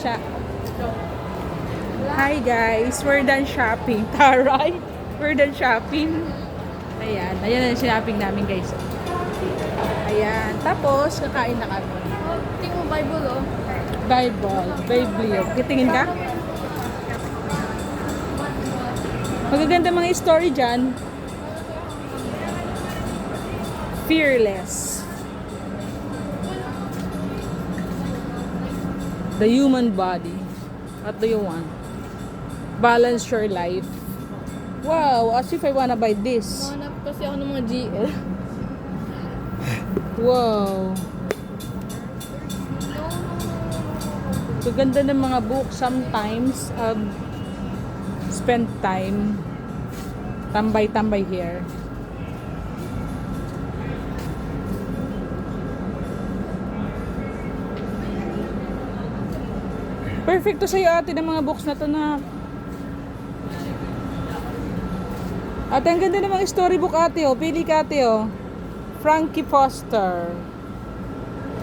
siya. Hi guys, we're done shopping. Taray, we're done shopping. Ayan, ayan ang shopping namin guys. Ayan, tapos kakain na kami. Tingin mo Bible, oh. Bible. Titingin ka? Magaganda mga story dyan. Fearless. The human body. What do you want? Balance your life. Wow, as if I wanna buy this. Hanap kasi ako ng mga GL. Wow. Gaganda ng mga book. Sometimes, spend time. Tambay-tambay here. Perfect to sa'yo ate ng mga books na to na. Ate, ang ganda ng mga storybook ate oh. Pili ka ate oh. Frankie Foster.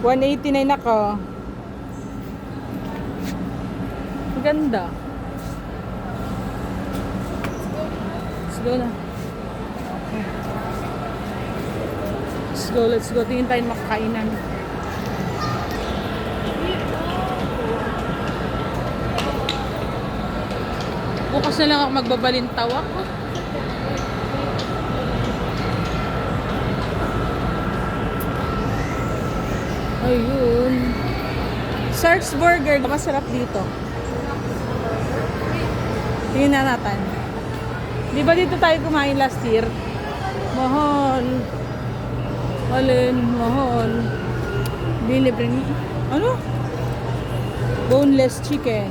189 ako. Ang ganda. Let's go na. Let's go. Tingin tayo makakainan. Bukas na lang ako magbabalintawak. Ayun. Sark's Burger. Masarap dito. Tingnan na natin. Di ba dito tayo kumain last year? Mahal. Alin? Mahal. Delivery. Ano? Boneless chicken.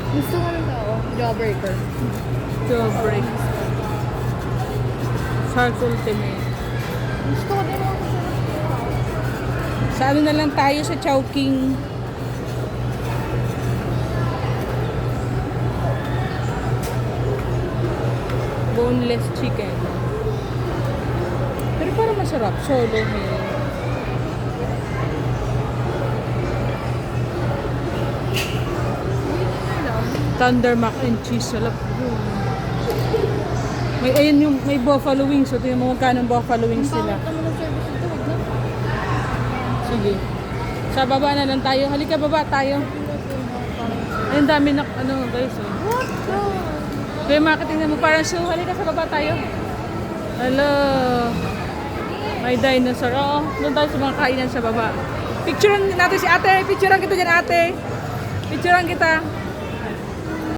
Gusto ko ng tao. Jawbreaker. Jawbreak. Sark's Ultimate. Gusto ko din ako Sa ano na lang tayo sa Chowking. Boneless chicken. Pero parang masarap. Solo meal. Thunder mac and cheese. Salap yun. May, ayan yung, may buffalo wings. So, tingnan mo magkano ang buffalo wings nila. Bakit naman ang service ito? Wag na. Sige. Sa baba na lang tayo. Halika baba tayo. Ayun dami na ano guys. Oh. What the? Kaya makatingnan mo parang so. Halika sa baba tayo. Hello. May dinosaur. Oo. Doon tayo sa mga kainan sa baba. Picturean natin si ate. Picturean kita dyan ate. Picturean kita.